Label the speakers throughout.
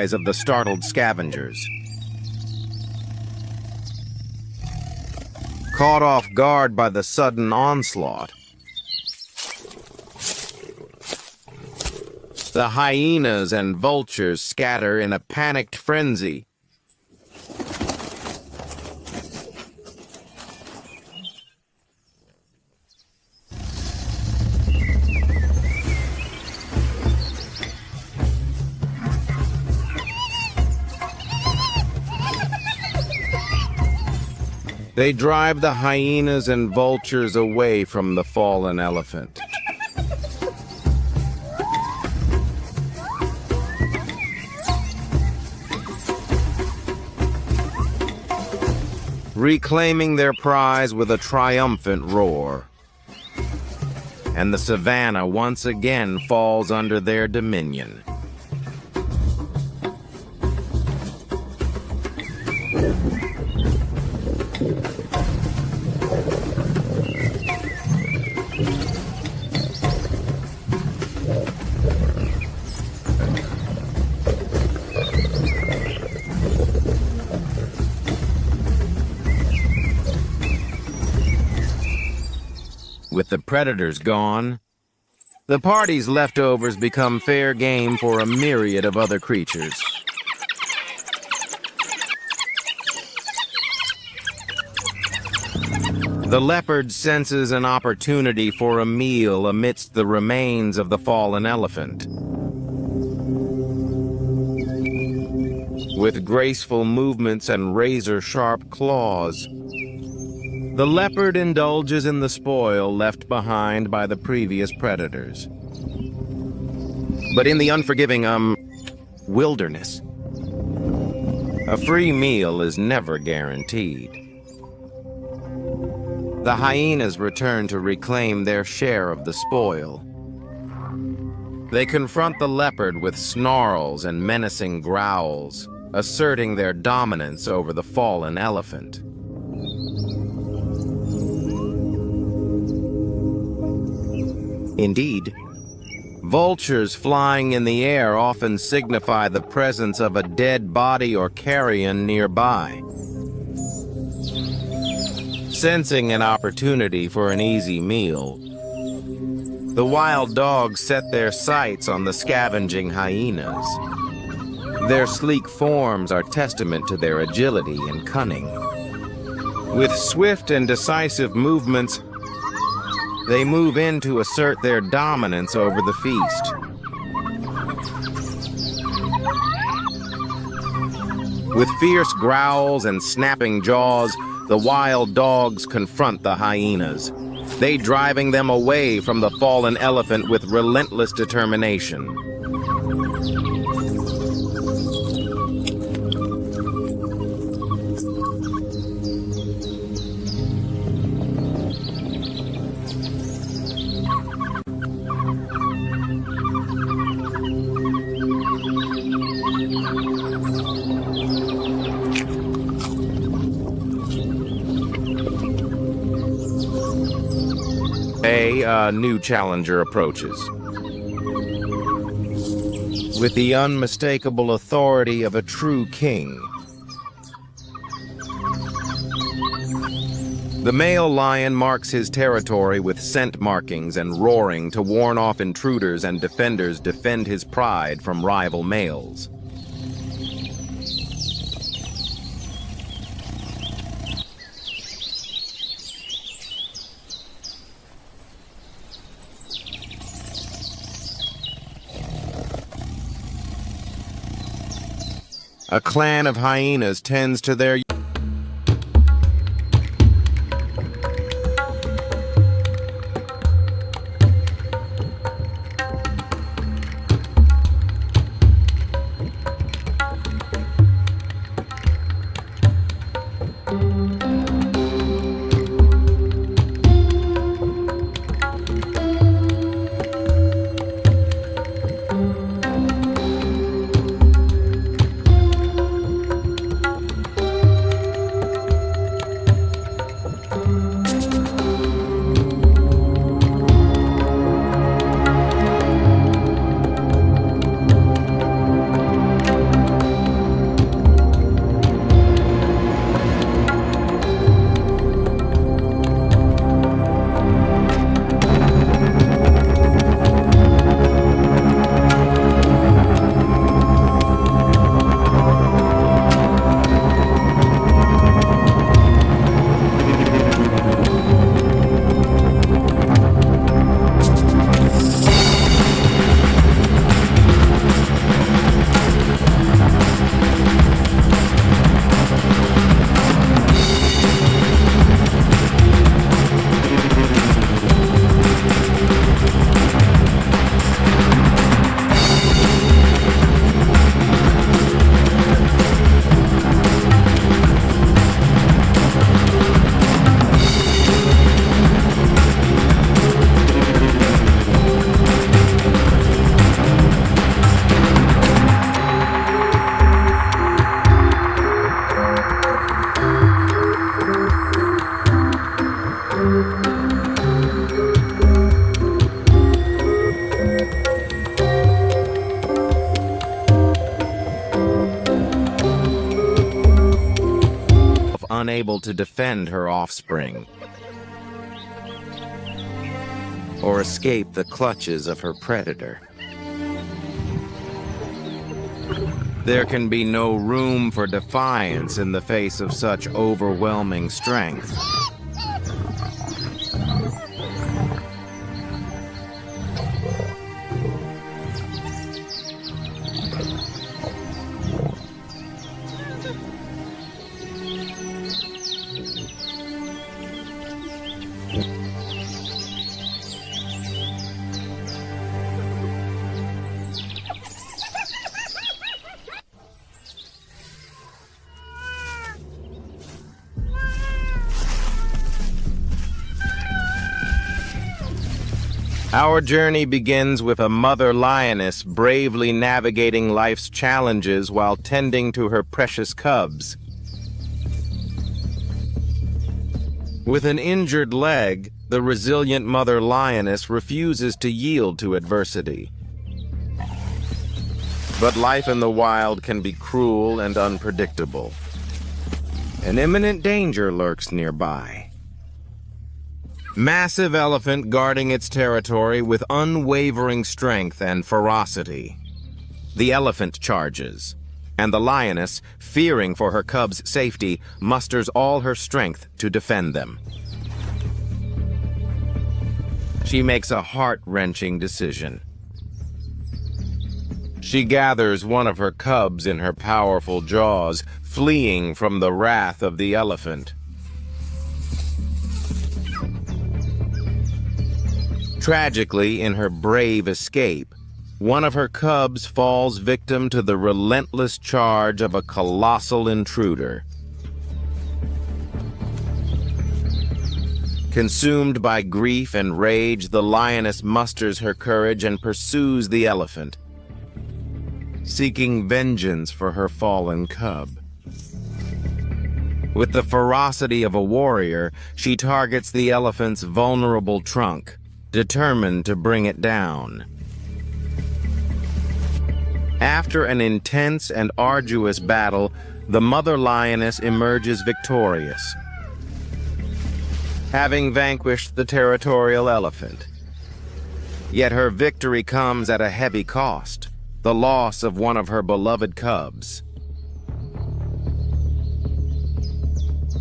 Speaker 1: cries of the startled scavengers. Caught off guard by the sudden onslaught, the hyenas and vultures scatter in a panicked frenzy. They drive the hyenas and vultures away from the fallen elephant. Reclaiming their prize with a triumphant roar. And the savannah once again falls under their dominion. With the predators gone, the party's leftovers become fair game for a myriad of other creatures. The leopard senses an opportunity for a meal amidst the remains of the fallen elephant. With graceful movements and razor-sharp claws, the leopard indulges in the spoil left behind by the previous predators. But in the unforgiving, wilderness, a free meal is never guaranteed. The hyenas return to reclaim their share of the spoil. They confront the leopard with snarls and menacing growls, asserting their dominance over the fallen elephant. Indeed, vultures flying in the air often signify the presence of a dead body or carrion nearby. Sensing an opportunity for an easy meal, the wild dogs set their sights on the scavenging hyenas. Their sleek forms are testament to their agility and cunning. With swift and decisive movements, they move in to assert their dominance over the feast. With fierce growls and snapping jaws, the wild dogs confront the hyenas, they driving them away from the fallen elephant with relentless determination. A new challenger approaches. With the unmistakable authority of a true king, the male lion marks his territory with scent markings and roaring to warn off intruders, and defenders defend his pride from rival males. A clan of hyenas tends to their unable to defend her offspring or escape the clutches of her predator. There can be no room for defiance in the face of such overwhelming strength. Our journey begins with a mother lioness bravely navigating life's challenges while tending to her precious cubs. With an injured leg, the resilient mother lioness refuses to yield to adversity. But life in the wild can be cruel and unpredictable. An imminent danger lurks nearby. Massive elephant guarding its territory with unwavering strength and ferocity. The elephant charges, and the lioness, fearing for her cubs' safety, musters all her strength to defend them. She makes a heart-wrenching decision. She gathers one of her cubs in her powerful jaws, fleeing from the wrath of the elephant. Tragically, in her brave escape, one of her cubs falls victim to the relentless charge of a colossal intruder. Consumed by grief and rage, the lioness musters her courage and pursues the elephant, seeking vengeance for her fallen cub. With the ferocity of a warrior, she targets the elephant's vulnerable trunk, determined to bring it down. After an intense and arduous battle, the mother lioness emerges victorious, having vanquished the territorial elephant. Yet her victory comes at a heavy cost, the loss of one of her beloved cubs.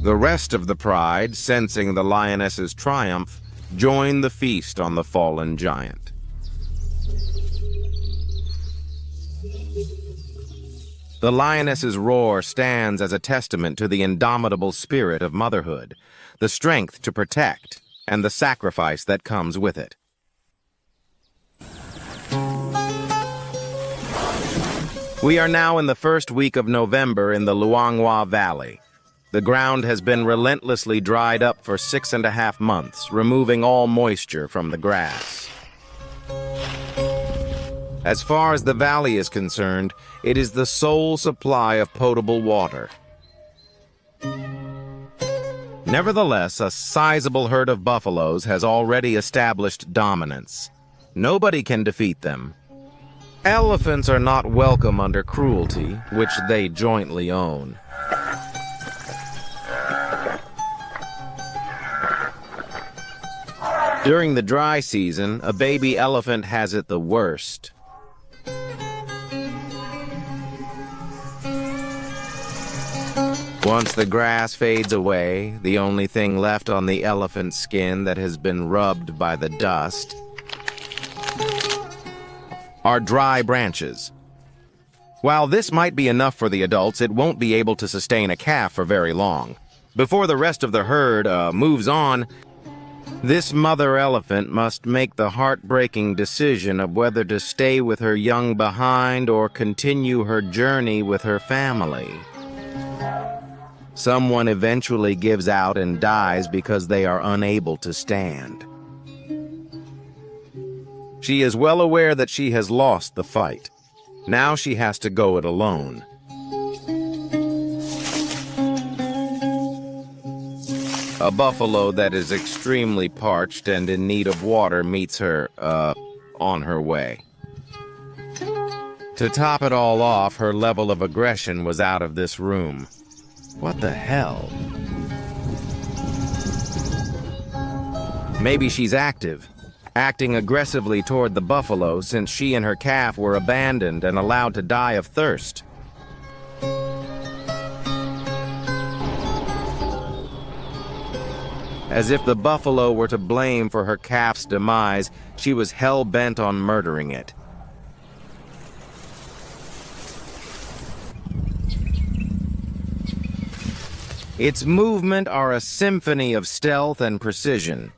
Speaker 1: The rest of the pride, sensing the lioness's triumph, join the feast on the fallen giant. The lioness's roar stands as a testament to the indomitable spirit of motherhood, the strength to protect, and the sacrifice that comes with it. We are now in the first week of November in the Luangwa Valley. The ground has been relentlessly dried up for 6.5 months, removing all moisture from the grass. As far as the valley is concerned, it is the sole supply of potable water. Nevertheless, a sizable herd of buffaloes has already established dominance. Nobody can defeat them. Elephants are not welcome under cruelty, which they jointly own. During the dry season, a baby elephant has it the worst. Once the grass fades away, the only thing left on the elephant's skin that has been rubbed by the dust are dry branches. While this might be enough for the adults, it won't be able to sustain a calf for very long. Before the rest of the herd moves on, this mother elephant must make the heartbreaking decision of whether to stay with her young behind or continue her journey with her family. Someone eventually gives out and dies because they are unable to stand. She is well aware that she has lost the fight. Now she has to go it alone. A buffalo that is extremely parched and in need of water meets her, on her way. To top it all off, her level of aggression was out of this room. What the hell? Maybe she's active, acting aggressively toward the buffalo since she and her calf were abandoned and allowed to die of thirst. As if the buffalo were to blame for her calf's demise, she was hell-bent on murdering it. Its movement are a symphony of stealth and precision.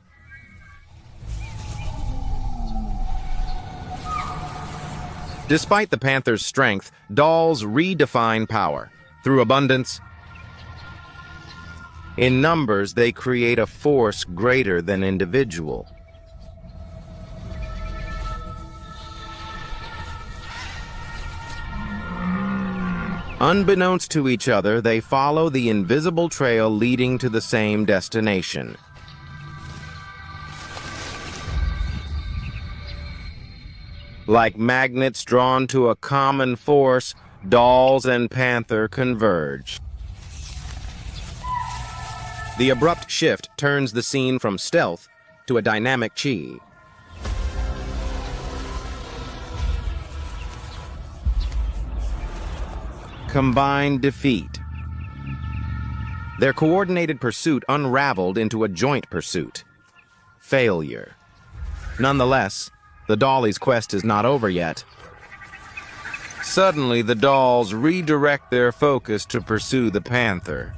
Speaker 1: Despite the panther's strength, dolls redefine power. Through abundance, in numbers, they create a force greater than individual. Unbeknownst to each other, they follow the invisible trail leading to the same destination. Like magnets drawn to a common force, dolls and panther converge. The abrupt shift turns the scene from stealth to a dynamic chi. Combined defeat. Their coordinated pursuit unraveled into a joint pursuit. Failure. Nonetheless, the dolly's quest is not over yet. Suddenly, the dolls redirect their focus to pursue the panther.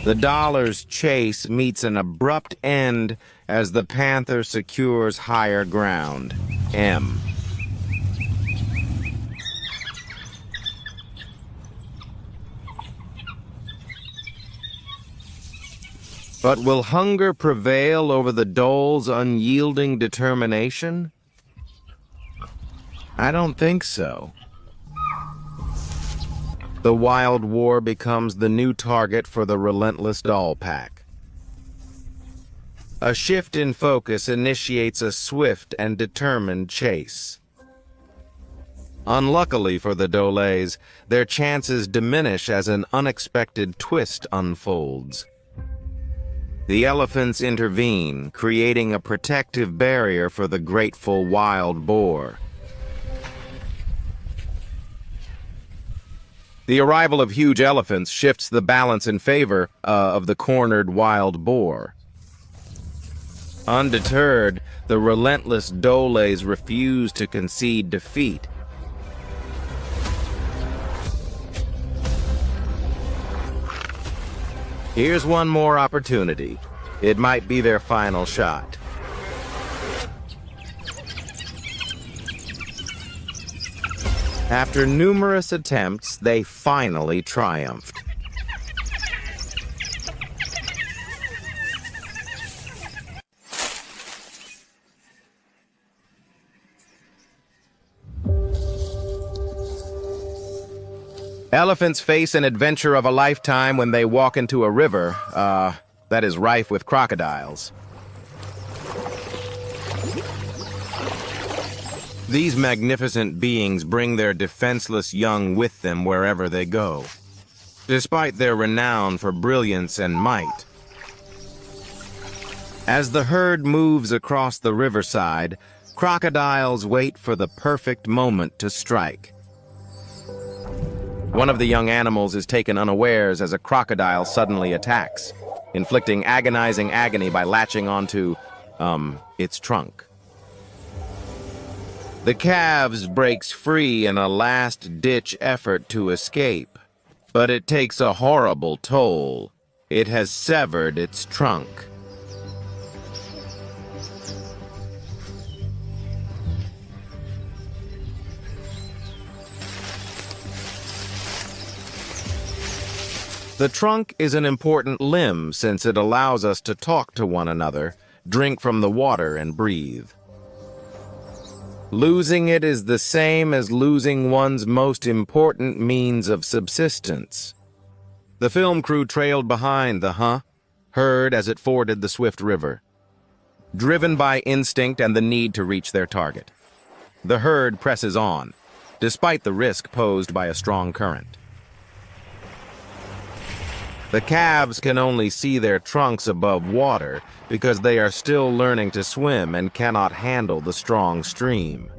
Speaker 1: The dollar's chase meets an abrupt end as the panther secures higher ground. M. But will hunger prevail over the doll's unyielding determination? I don't think so. The wild war becomes the new target for the relentless doll pack. A shift in focus initiates a swift and determined chase. Unluckily for the dolls, their chances diminish as an unexpected twist unfolds. The elephants intervene, creating a protective barrier for the grateful wild boar. The arrival of huge elephants shifts the balance in favor of the cornered wild boar. Undeterred, the relentless dolls refuse to concede defeat. Here's one more opportunity. It might be their final shot. After numerous attempts, they finally triumphed. Elephants face an adventure of a lifetime when they walk into a river, that is rife with crocodiles. These magnificent beings bring their defenseless young with them wherever they go, despite their renown for brilliance and might. As the herd moves across the riverside, crocodiles wait for the perfect moment to strike. One of the young animals is taken unawares as a crocodile suddenly attacks, inflicting agonizing agony by latching onto, its trunk. The calves breaks free in a last-ditch effort to escape, but it takes a horrible toll. It has severed its trunk. The trunk is an important limb since it allows us to talk to one another, drink from the water, and breathe. Losing it is the same as losing one's most important means of subsistence. The film crew trailed behind the herd as it forded the swift river, driven by instinct and the need to reach their target. The herd presses on, despite the risk posed by a strong current. The calves can only see their trunks above water because they are still learning to swim and cannot handle the strong stream.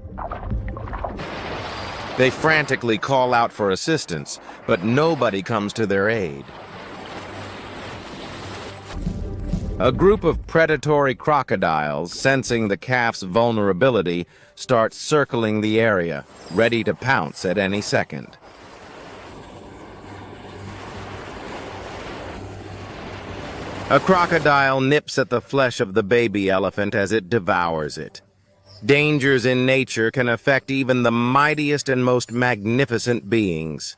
Speaker 1: They frantically call out for assistance, but nobody comes to their aid. A group of predatory crocodiles, sensing the calf's vulnerability, start circling the area, ready to pounce at any second. A crocodile nips at the flesh of the baby elephant as it devours it. Dangers in nature can affect even the mightiest and most magnificent beings.